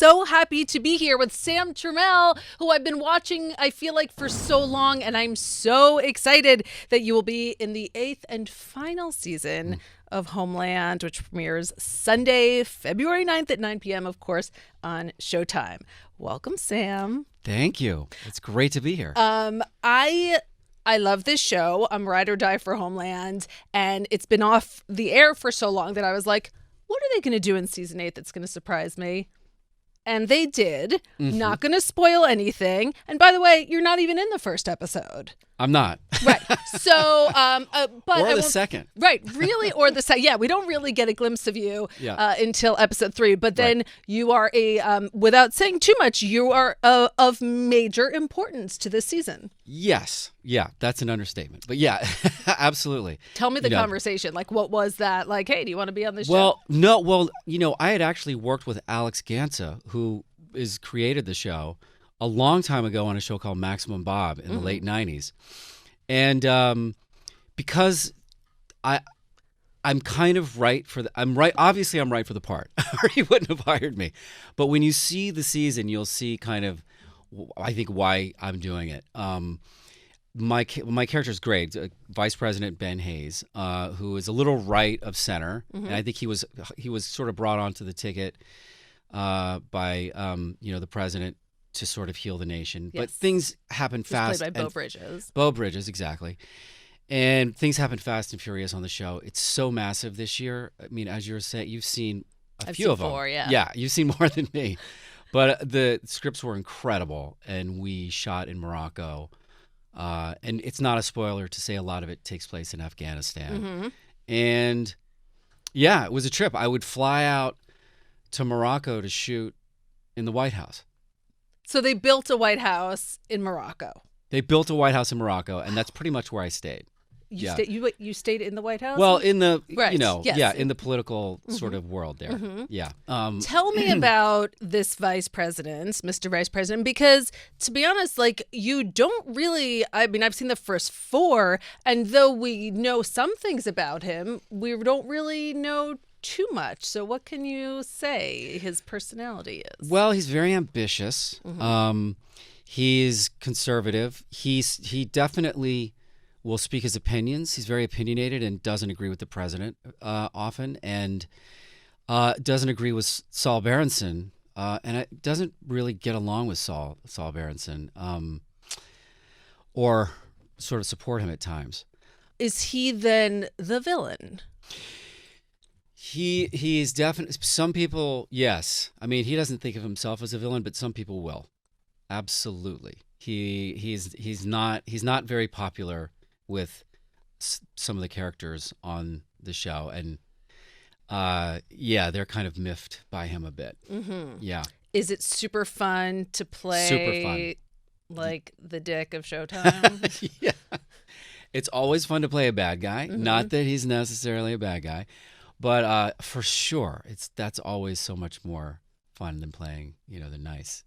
so happy to be here with Sam Trammell, who I've been watching, I feel like, for so long, and I'm so excited that you will be in the 8th and final season of Homeland, which premieres Sunday, February 9th at 9 p.m., of course, on Showtime. Welcome, Sam. Thank you. It's great to be here. I love this show. I'm ride or die for Homeland, and it's been off the air for so long that I was like, what are they going to do in season 8 that's going to surprise me? And they did. Not going to spoil anything. And by the way, you're not even in the first episode. I'm not. Right. So, but or the second. Right. Really. Or the second. Yeah. We don't really get a glimpse of you until episode 3. But then you are without saying too much, you are of major importance to this season. Yes. Yeah. That's an understatement. But yeah, absolutely. Tell me the conversation. Like, what was that? Like, hey, do you want to be on this show? Well, no. Well, I had actually worked with Alex Gansa, who is created the show a long time ago on a show called Maximum Bob in the late 90s. And because I'm kind of right for obviously I'm right for the part, or he wouldn't have hired me. But when you see the season, you'll see kind of, I think, why I'm doing it. My character is great, Vice President Ben Hayes, who is a little right of center, and I think he was sort of brought onto the ticket by the president to sort of heal the nation. Yes. But things happen fast. Played by Beau Bridges. Beau Bridges, exactly. And things happen fast and furious on the show. It's so massive this year. I mean, as you were saying, you've seen a few of them. 4, yeah. Yeah, you've seen more than me. But the scripts were incredible, and we shot in Morocco. And it's not a spoiler to say a lot of it takes place in Afghanistan. And yeah, it was a trip. I would fly out to Morocco to shoot in the White House. So they built a White House in Morocco. They built a White House in Morocco, and that's pretty much where I stayed. You stayed in the White House? Well, in the yes. in the political sort of world there. Yeah. Tell me about this vice president, Mr. Vice President, because to be honest, like, you don't really. I mean, I've seen the first 4, and though we know some things about him, we don't really know too much. So what can you say his personality is? Well, he's very ambitious. He's conservative. He definitely will speak his opinions. He's very opinionated and doesn't agree with the president often, and doesn't agree with Saul Berenson, and it doesn't really get along with Saul Berenson, or sort of support him at times. Is he then the villain? He's definitely, some people, yes. I mean, he doesn't think of himself as a villain, but some people will. Absolutely. He's not very popular with some of the characters on the show, and they're kind of miffed by him a bit. Yeah. Is it super fun to play? Super fun. Like the dick of Showtime? Yeah. It's always fun to play a bad guy. Not that he's necessarily a bad guy. But for sure, that's always so much more fun than playing, the nice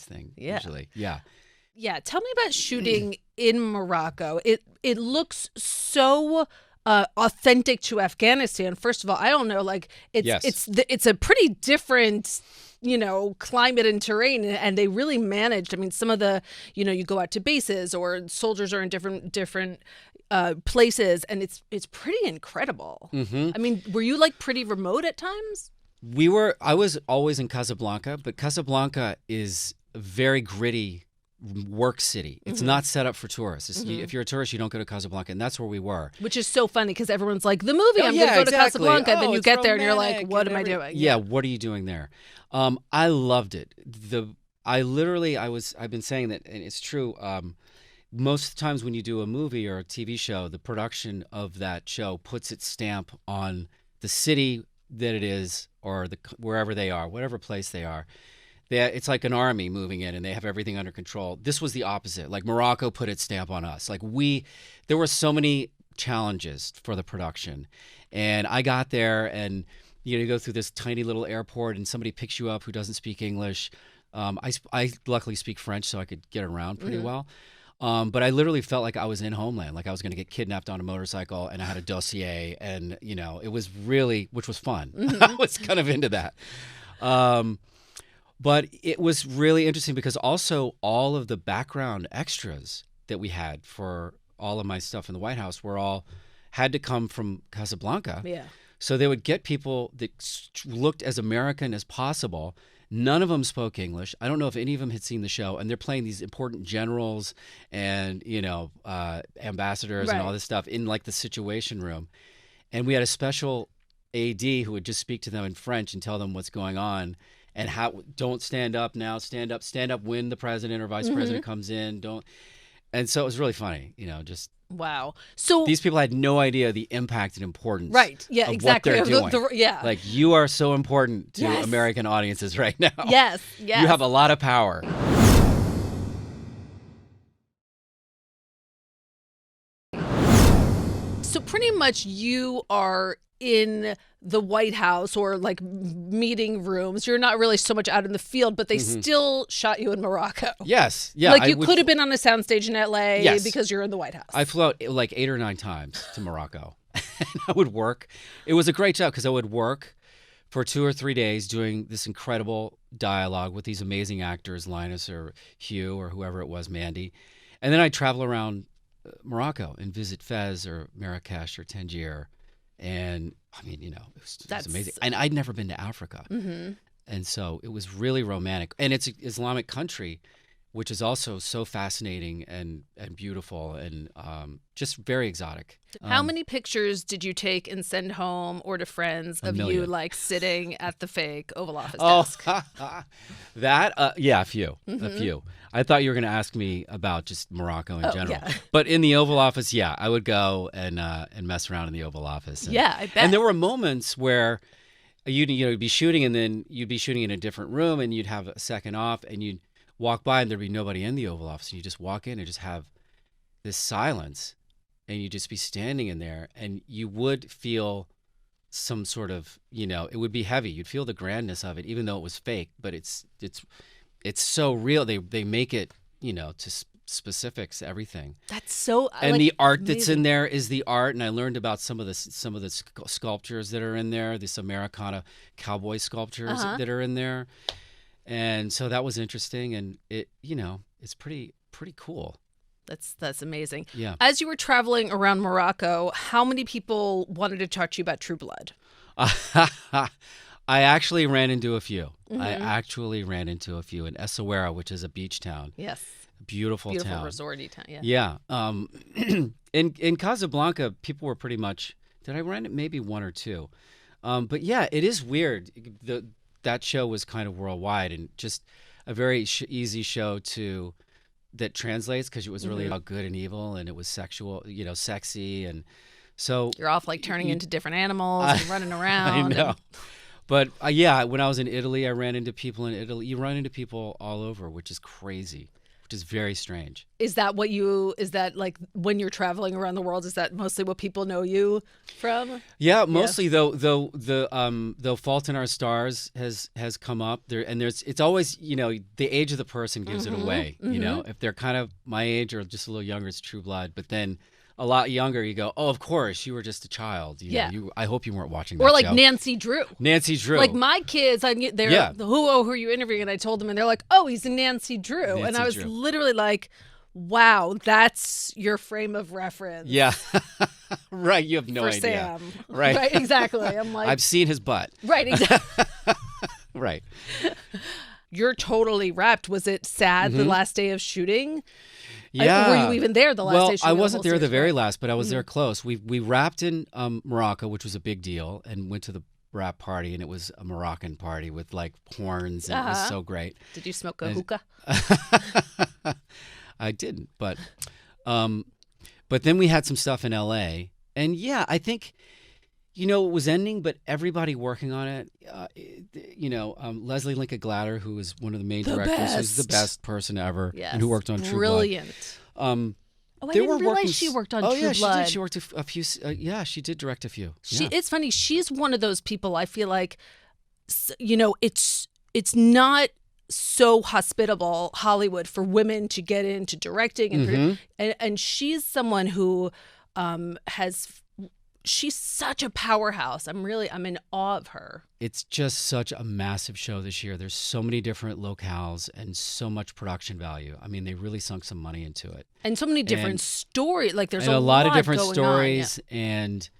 thing. Yeah. Usually. Yeah. Yeah. Tell me about shooting in Morocco. It looks so authentic to Afghanistan. First of all, I don't know, like it's a pretty different, climate and terrain, and they really managed. I mean, some of the, you go out to bases or soldiers are in different places, and it's pretty incredible. I mean, were you like pretty remote at times? I was always in Casablanca, but Casablanca is a very gritty work city. It's not set up for tourists. If you're a tourist, you don't go to Casablanca, and that's where we were. Which is so funny because everyone's like, the movie, I'm going to go to Casablanca, and then you get there and you're like, what am I doing? Yeah, what are you doing there? I loved it. I've been saying that, and it's true. Most of the times when you do a movie or a TV show, the production of that show puts its stamp on the city that it is, or wherever they are, whatever place they are. It's like an army moving in, and they have everything under control. This was the opposite. Like, Morocco put its stamp on us. Like, there were so many challenges for the production, and I got there, and you go through this tiny little airport, and somebody picks you up who doesn't speak English. I luckily speak French, so I could get around pretty well. But I literally felt like I was in Homeland, like I was going to get kidnapped on a motorcycle, and I had a dossier, and it was really, which was fun. I was kind of into that. But it was really interesting because also all of the background extras that we had for all of my stuff in the White House had to come from Casablanca. Yeah. So they would get people that looked as American as possible. None of them spoke English. I don't know if any of them had seen the show, and they're playing these important generals and ambassadors and all this stuff in like the Situation Room. And we had a special AD who would just speak to them in French and tell them what's going on and how don't stand up now, stand up when the president or vice president comes in. Don't. And so it was really funny, just. Wow. So these people had no idea the impact and importance Yeah, of exactly. what they're doing. Yeah. Like, you are so important to American audiences right now. Yes. You have a lot of power. So pretty much you are in the White House or like meeting rooms. You're not really so much out in the field, but they still shot you in Morocco. Yes. Yeah. Like you could have been on a soundstage in LA because you're in the White House. I flew out like 8 or 9 times to Morocco. And I would work. It was a great job because I would work for 2 or 3 days doing this incredible dialogue with these amazing actors, Linus or Hugh or whoever it was, Mandy. And then I'd travel around Morocco and visit Fez or Marrakesh or Tangier. And I mean, it was amazing. And I'd never been to Africa. And so it was really romantic. And it's an Islamic country, which is also so fascinating and beautiful and just very exotic. How many pictures did you take and send home or to friends of you like sitting at the fake Oval Office desk? That, a few. A few. I thought you were going to ask me about just Morocco in general. Yeah. But in the Oval Office, I would go and mess around in the Oval Office. And, I bet. And there were moments where you'd be shooting and then you'd be shooting in a different room and you'd have a second off and you'd walk by and there'd be nobody in the Oval Office. And you just walk in and just have this silence and you'd just be standing in there and you would feel some sort of, it would be heavy. You'd feel the grandness of it, even though it was fake, but it's so real. They make it, to specifics, everything. That's so. And the art that's in there is the art. And I learned about some of the sculptures that are in there, this Americana cowboy sculptures that are in there. And so that was interesting. And it, it's pretty cool. That's amazing. Yeah. As you were traveling around Morocco, how many people wanted to talk to you about True Blood? I actually ran into a few. I actually ran into a few in Essaouira, which is a beach town. Yes. Beautiful town. Resorty town, yeah. Yeah. In Casablanca, people were pretty much, did I run it? Maybe 1 or 2. But yeah, it is weird. That show was kind of worldwide and just a very easy show that translates because it was really about good and evil and it was sexual, sexy. And so you're off like turning into different animals and running around. I know. But when I was in Italy, I ran into people in Italy. You run into people all over, which is crazy, which is very strange. Is that like when you're traveling around the world, is that mostly what people know you from? Yeah, mostly though the Fault in Our Stars has come up there, and it's always, the age of the person gives it away. If they're kind of my age or just a little younger, it's True Blood. But then a lot younger, you go, oh, of course, you were just a child. I hope you weren't watching that Or like show. Nancy Drew. Like my kids, who are you interviewing? And I told them, and they're like, oh, he's a Nancy Drew. And I was literally like, wow, that's your frame of reference. Yeah. Right. You have no idea. Sam. Right. Right. Exactly. I'm like, I've seen his butt. Right. Exactly. Right. You're totally wrapped. Was it sad the last day of shooting? Yeah. Were you even there the last day? I wasn't there the very last, but I was there close. We wrapped in Morocco, which was a big deal, and went to the wrap party, and it was a Moroccan party with like horns, and it was so great. Did you smoke a hookah? I didn't, but then we had some stuff in LA, and I think. It was ending, but everybody working on it, Leslie Lincoln Glatter, who is one of the main directors, who's the best person ever, and who worked on True Blood. Brilliant. I didn't realize she worked on True Blood. Oh, yeah, she did. She worked a few. She did direct a few. It's funny. She's one of those people I feel like, it's not so hospitable, Hollywood, for women to get into directing. And she's someone who has she's such a powerhouse. I'm in awe of her. It's just such a massive show this year. There's so many different locales and so much production value. I mean, they really sunk some money into it. And so many different stories. Like there's a lot of different going stories on. And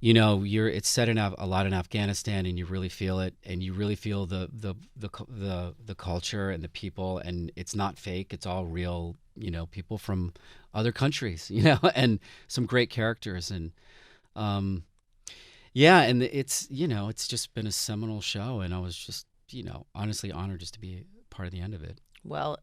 it's set in a lot in Afghanistan, and you really feel it, and you really feel the culture and the people, and it's not fake. It's all real, people from other countries, and some great characters, and and it's it's just been a seminal show, and I was just honestly honored just to be part of the end of it. Well,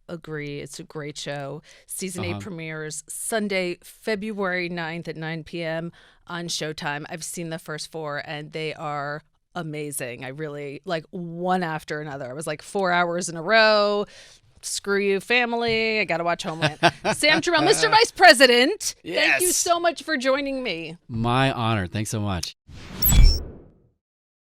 agree. It's a great show. Season 8 premieres Sunday, February 9th at 9 p.m. on Showtime. I've seen the first 4, and they are amazing. I really, one after another. I was 4 hours in a row. Screw you, family. I got to watch Homeland. Sam Trammell, Mr. Vice President, yes. Thank you so much for joining me. My honor. Thanks so much.